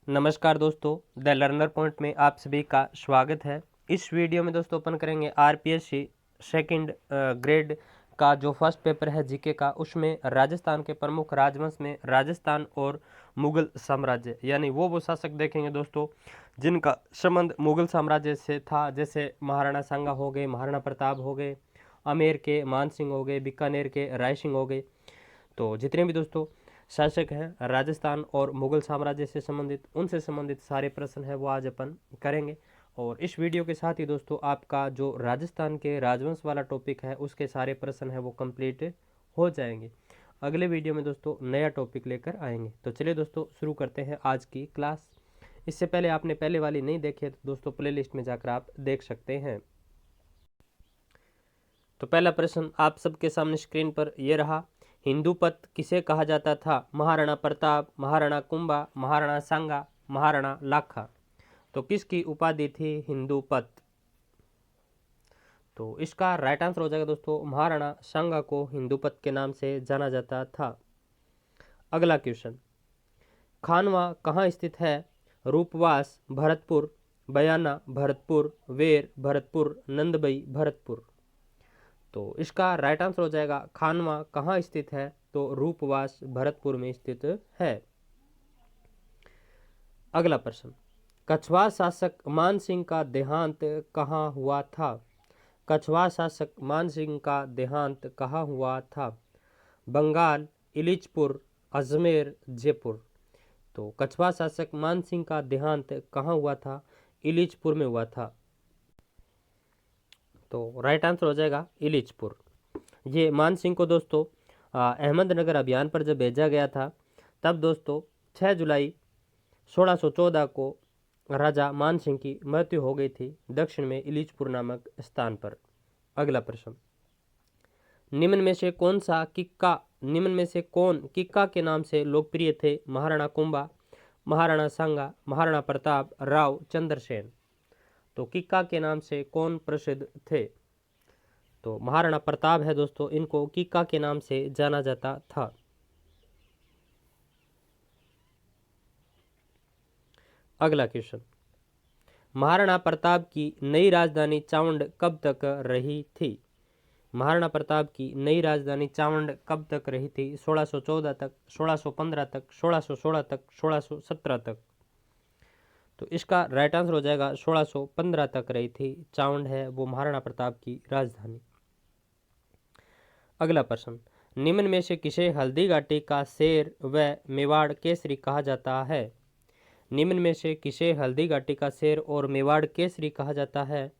नमस्कार दोस्तों, the learner point में आप सभी का स्वागत है। इस वीडियो में दोस्तों अपन करेंगे आरपीएससी सेकंड ग्रेड का जो फर्स्ट पेपर है जीके का, उसमें राजस्थान के प्रमुख राजवंश में राजस्थान और मुगल साम्राज्य यानी वो शासक देखेंगे दोस्तों जिनका संबंध मुगल साम्राज्य से था। जैसे महाराणा सांगा हो गए, महाराणा प्रताप हो गए, आमेर के मान सिंह हो गए, बीकानेर के राय सिंह हो गए। तो जितने भी दोस्तों शासक हैं राजस्थान और मुगल साम्राज्य से संबंधित, उनसे संबंधित सारे प्रश्न हैं वो आज अपन करेंगे। और इस वीडियो के साथ ही दोस्तों आपका जो राजस्थान के राजवंश वाला टॉपिक है उसके सारे प्रश्न हैं वो कंप्लीट हो जाएंगे। अगले वीडियो में दोस्तों नया टॉपिक लेकर आएंगे। तो चलिए दोस्तों शुरू करते हैं आज की क्लास। इससे पहले आपने पहले वाली नहीं देखी है तो दोस्तों प्ले लिस्ट में जाकर आप देख सकते हैं। तो पहला प्रश्न आप सबके सामने स्क्रीन पर यह रहा, हिंदूपत किसे कहा जाता था? महाराणा प्रताप, महाराणा कुंभा, महाराणा सांगा, महाराणा लाखा। तो किसकी उपाधि थी हिंदूपत? तो इसका राइट आंसर हो जाएगा दोस्तों महाराणा सांगा को हिंदूपत के नाम से जाना जाता था। अगला क्वेश्चन, खानवा कहाँ स्थित है? रूपवास, भरतपुर, बयाना भरतपुर, वेर भरतपुर, नंदबई भरतपुर। तो इसका राइट आंसर हो जाएगा खानवा कहाँ स्थित है? तो रूपवास भरतपुर में स्थित है। अगला प्रश्न, कछवार शासक मान सिंह का देहांत कहाँ हुआ था? कछवार शासक मान सिंह का देहांत कहाँ हुआ था? बंगाल, इलिचपुर, अजमेर, जयपुर। तो कछवार शासक मान सिंह का देहांत कहाँ हुआ था? इलिचपुर में हुआ था। तो राइट आंसर हो जाएगा इलिचपुर। ये मान सिंह को दोस्तों अहमदनगर अभियान पर जब भेजा गया था तब दोस्तों 6 जुलाई 1614 को राजा मान सिंह की मृत्यु हो गई थी दक्षिण में इलिचपुर नामक स्थान पर। अगला प्रश्न, निम्न में से कौन किक्का के नाम से लोकप्रिय थे? महाराणा कुंभा, महाराणा सांगा, महाराणा प्रताप, राव चंद्रसेन। तो किक्का के नाम से कौन प्रसिद्ध थे? तो महाराणा प्रताप है दोस्तों, इनको किक्का के नाम से जाना जाता था। अगला क्वेश्चन, महाराणा प्रताप की नई राजधानी चावंड कब तक रही थी? महाराणा प्रताप की नई राजधानी चावंड कब तक रही थी? 1614 तक, 1615 तक, 1616 तक, 1617 तक। तो इसका राइट आंसर हो जाएगा 1615 तक रही थी। चावंड है वो महाराणा प्रताप की राजधानी। अगला प्रश्न, निम्न में से किसे हल्दी घाटी का शेर व मेवाड़ केसरी कहा जाता है? निम्न में से किसे हल्दी घाटी का शेर और मेवाड़ केसरी कहा जाता है?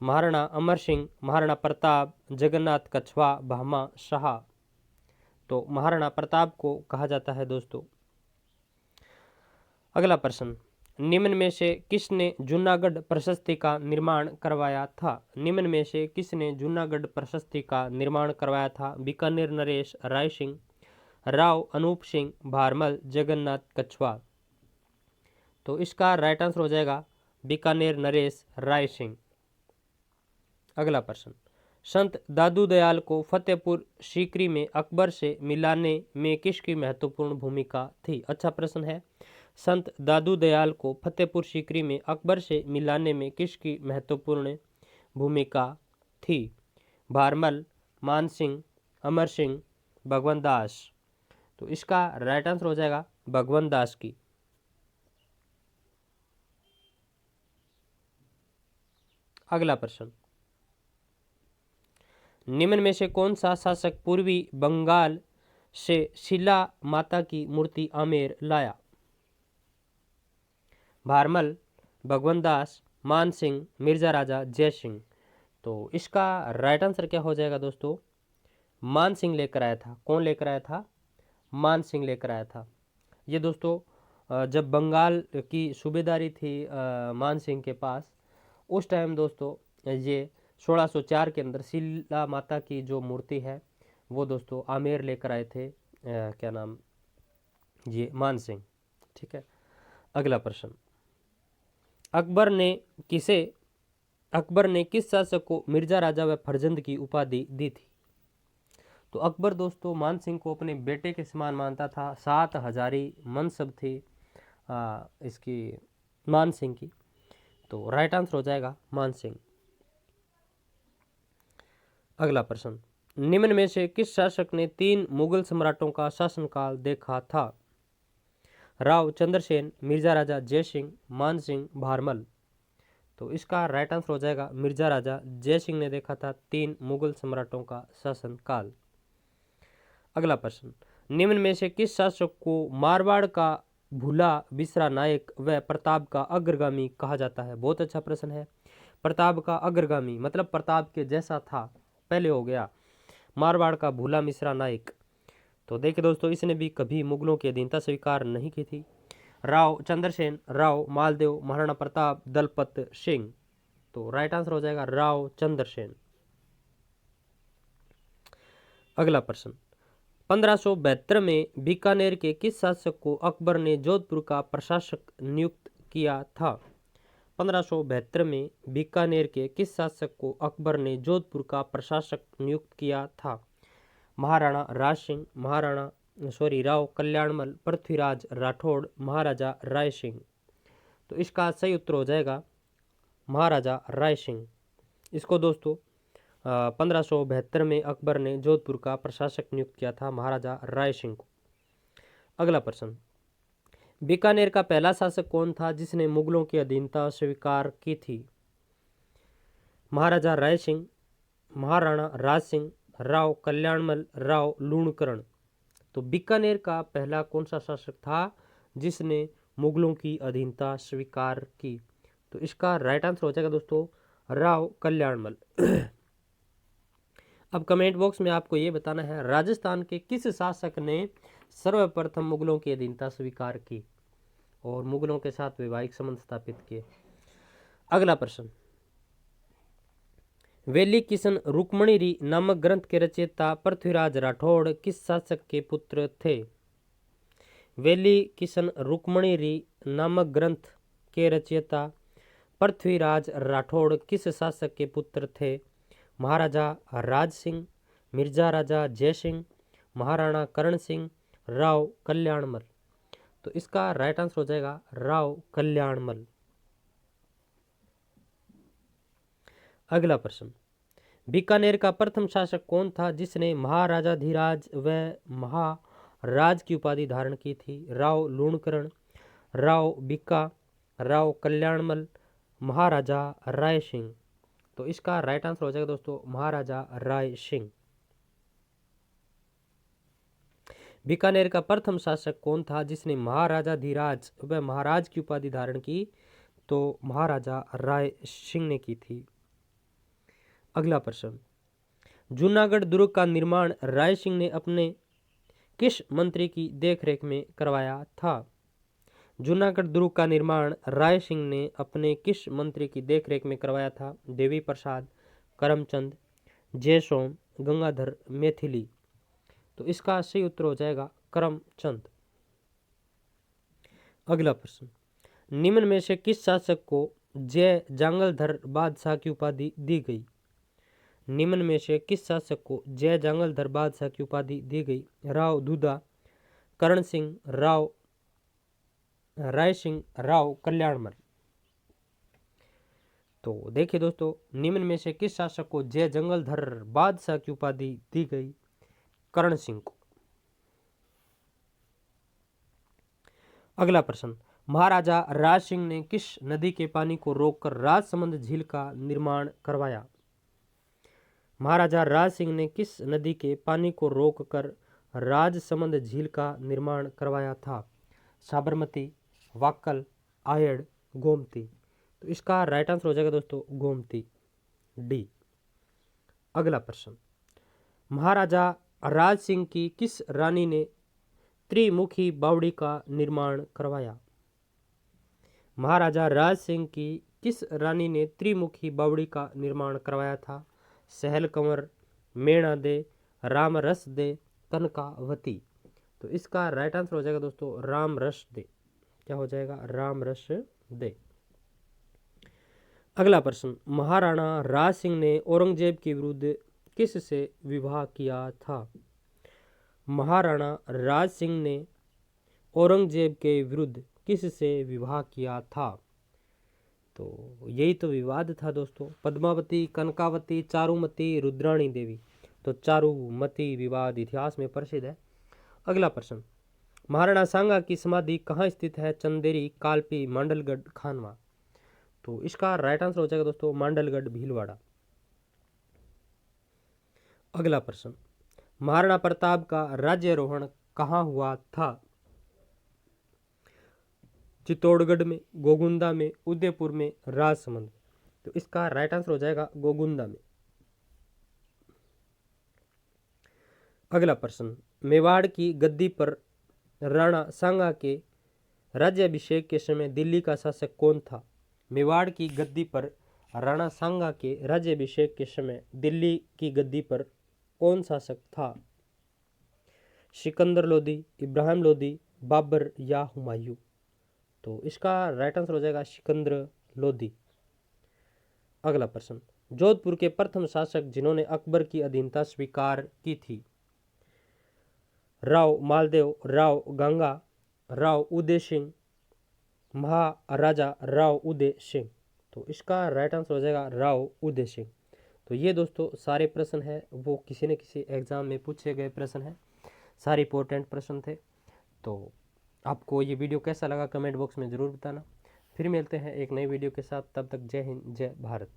महाराणा अमर सिंह, महाराणा प्रताप, जगन्नाथ कछवा, भामा शाह। तो महाराणा प्रताप को कहा जाता है दोस्तों। अगला प्रश्न, निम्न में से किसने जूनागढ़ प्रशस्ति का निर्माण करवाया था? निम्न में से किसने जूनागढ़ प्रशस्ति का निर्माण करवाया था? बीकानेर नरेश, राय सिंह, राव अनूप सिंह, भारमल, जगन्नाथ कछवा। तो इसका राइट आंसर हो जाएगा बीकानेर नरेश, राय सिंह। अगला प्रश्न, संत दादू दयाल को फतेहपुर सीकरी में अकबर से मिलाने में किसकी महत्वपूर्ण भूमिका थी? अच्छा प्रश्न है। संत दादू दयाल को फतेहपुर सीकरी में अकबर से मिलाने में किसकी महत्वपूर्ण भूमिका थी? भारमल, मान सिंह, अमर सिंह, भगवंत दास। तो इसका राइट आंसर हो जाएगा भगवंत दास की। अगला प्रश्न, निम्न में से कौन सा शासक पूर्वी बंगाल से शिला माता की मूर्ति आमेर लाया? भारमल, भगवंत दास, मान सिंह, मिर्जा राजा जय सिंह। तो इसका राइट आंसर क्या हो जाएगा दोस्तों? मान सिंह लेकर आया था। कौन लेकर आया था? मान सिंह लेकर आया था। ये दोस्तों जब बंगाल की सूबेदारी थी मान सिंह के पास, उस टाइम दोस्तों ये 1604 के अंदर शीला माता की जो मूर्ति है वो दोस्तों आमेर लेकर आए थे क्या नाम, ये मान सिंह। ठीक है। अगला प्रश्न, अकबर ने किस शासक को मिर्जा राजा व फरजंद की उपाधि दी थी? तो अकबर दोस्तों मान सिंह को अपने बेटे के समान मानता था। 7 हजारी मनसब थे इसकी मान सिंह की। तो राइट आंसर हो जाएगा मान सिंह। अगला प्रश्न, निम्न में से किस शासक ने 3 मुगल सम्राटों का शासनकाल देखा था? राव चंद्रसेन, मिर्जा राजा जयसिंह, मान सिंह, भारमल। तो इसका राइट आंसर हो जाएगा मिर्जा राजा जयसिंह ने देखा था 3 मुगल सम्राटों का शासनकाल। अगला प्रश्न, निम्न में से किस शासक को मारवाड़ का भूला बिसरा नायक व प्रताप का अग्रगामी कहा जाता है? बहुत अच्छा प्रश्न है। प्रताप का अग्रगामी मतलब प्रताप के जैसा था, पहले हो गया। मारवाड़ का भूला मिश्रा नायक, तो देखिए दोस्तों, इसने भी कभी मुगलों की अधीनता स्वीकार नहीं की थी। राव चंद्रसेन, राव मालदेव, महाराणा प्रताप, दलपत सिंह। तो राइट आंसर हो जाएगा राव चंद्रसेन। अगला प्रश्न, 1572 में बीकानेर के किस शासक को अकबर ने जोधपुर का प्रशासक नियुक्त किया था? 1572 में बीकानेर के किस शासक को अकबर ने जोधपुर का प्रशासक नियुक्त किया था? महाराणा राज सिंह, राव कल्याणमल, पृथ्वीराज राठौड़, महाराजा राय सिंह। तो इसका सही उत्तर हो जाएगा महाराजा राय सिंह। इसको दोस्तों 1572 में अकबर ने जोधपुर का प्रशासक नियुक्त किया था महाराजा राय सिंह को। अगला प्रश्न, बीकानेर का पहला शासक कौन था जिसने मुगलों की अधीनता स्वीकार की थी? महाराजा राय सिंह, महाराणा राज सिंह, राव कल्याणमल, राव लूणकरण। तो बीकानेर का पहला कौन सा शासक था जिसने मुगलों की अधीनता स्वीकार की? तो इसका राइट आंसर हो जाएगा दोस्तों राव कल्याणमल। अब कमेंट बॉक्स में आपको ये बताना है राजस्थान के किस शासक ने सर्वप्रथम मुगलों की अधीनता स्वीकार की और मुगलों के साथ वैवाहिक संबंध स्थापित किए। अगला प्रश्न, वेली किशन रुक्मणी नामक ग्रंथ के रचयिता पृथ्वीराज राठौड़ किस शासक के पुत्र थे? वेली किशन रुक्मणी नामक ग्रंथ के रचयिता पृथ्वीराज राठौड़ किस शासक के पुत्र थे? महाराजा राज सिंह, मिर्जा राजा जयसिंह, महाराणा करण सिंह, राव कल्याणमल। तो इसका राइट आंसर हो जाएगा राव कल्याणमल। अगला प्रश्न, बीकानेर का प्रथम शासक कौन था जिसने महाराजाधिराज व महाराज की उपाधि धारण की थी? राव लूणकरण, राव बीका, राव कल्याणमल, महाराजा राय सिंह। तो इसका राइट आंसर हो जाएगा दोस्तों महाराजा राय सिंह। बीकानेर का प्रथम शासक कौन था जिसने महाराजाधिराज व महाराज की उपाधि धारण की? तो महाराजा राय सिंह ने की थी। अगला प्रश्न, जूनागढ़ दुर्ग का निर्माण राय सिंह ने अपने किस मंत्री की देखरेख में करवाया था? जूनागढ़ दुर्ग का निर्माण राय सिंह ने अपने किस मंत्री की देखरेख में करवाया था? देवी प्रसाद, करमचंद, जयसोम, गंगाधर मैथिली। तो इसका सही उत्तर हो जाएगा करमचंद। अगला प्रश्न, निम्न में से किस शासक को जय जांगलधर बादशाह की उपाधि दी गई? निम्न में से किस शासक को जय जांगलधर बादशाह की उपाधि दी गई? राव दूधा, करण सिंह, राव राय सिंह, राव कल्याणमल। तो देखिए दोस्तों, निम्न में से किस शासक को जय जंगलधर बादशाह की उपाधि दी गई? करण सिंह को। अगला प्रश्न, महाराजा राज सिंह ने किस नदी के पानी को रोककर राजसमंद झील का निर्माण करवाया? महाराजा राज सिंह ने किस नदी के पानी को रोककर राजसमंद झील का निर्माण करवाया था? साबरमती, वाक्कल, आयड़, गोमती। तो इसका राइट आंसर हो जाएगा दोस्तों गोमती, डी। अगला प्रश्न, महाराजा राज सिंह की किस रानी ने त्रिमुखी बावड़ी का निर्माण करवाया? महाराजा राज सिंह की किस रानी ने त्रिमुखी बावड़ी का निर्माण करवाया था? सहल कंवर, मेणा दे, राम रस दे, कनकावती। तो इसका राइट आंसर हो जाएगा दोस्तों राम रस दे। क्या हो जाएगा? राम रस दे। अगला प्रश्न, महाराणा राज सिंह ने औरंगजेब के विरुद्ध किस से विवाह किया था? महाराणा राज सिंह ने औरंगजेब के विरुद्ध किससे विवाह किया था? तो यही तो विवाद था दोस्तों। पद्मावती, कनकावती, चारुमती, रुद्राणी देवी। तो चारुमती विवाद इतिहास में प्रसिद्ध है। अगला प्रश्न, महाराणा सांगा की समाधि कहाँ स्थित है? चंदेरी, कालपी, मांडलगढ़, खानवा। तो इसका राइट आंसर हो जाएगा दोस्तों मांडलगढ़, भीलवाड़ा। अगला प्रश्न, महाराणा प्रताप का राज्यारोहण कहाँ हुआ था? चित्तौड़गढ़ में, गोगुंदा में, उदयपुर में, राजसमंद। तो इसका राइट आंसर हो जाएगा गोगुंदा में। अगला प्रश्न, मेवाड़ की गद्दी पर राणा सांगा के राज्याभिषेक के समय दिल्ली का शासक कौन था? मेवाड़ की गद्दी पर राणा सांगा के राज्याभिषेक के समय दिल्ली की गद्दी पर कौन शासक था? सिकंदर लोदी, इब्राहिम लोदी, बाबर या हुमायूं। तो इसका राइट आंसर हो जाएगा सिकंदर लोदी। अगला प्रश्न, जोधपुर के प्रथम शासक जिन्होंने अकबर की अधीनता स्वीकार की थी? राव मालदेव, राव गंगा, राव उदय सिंह, महाराजा राव उदय सिंह। तो इसका राइट आंसर हो जाएगा राव उदय सिंह। तो ये दोस्तों सारे प्रश्न हैं वो किसी न किसी एग्जाम में पूछे गए प्रश्न हैं, सारे इंपॉर्टेंट प्रश्न थे। तो आपको ये वीडियो कैसा लगा कमेंट बॉक्स में ज़रूर बताना। फिर मिलते हैं एक नई वीडियो के साथ, तब तक जय हिंद, जय भारत।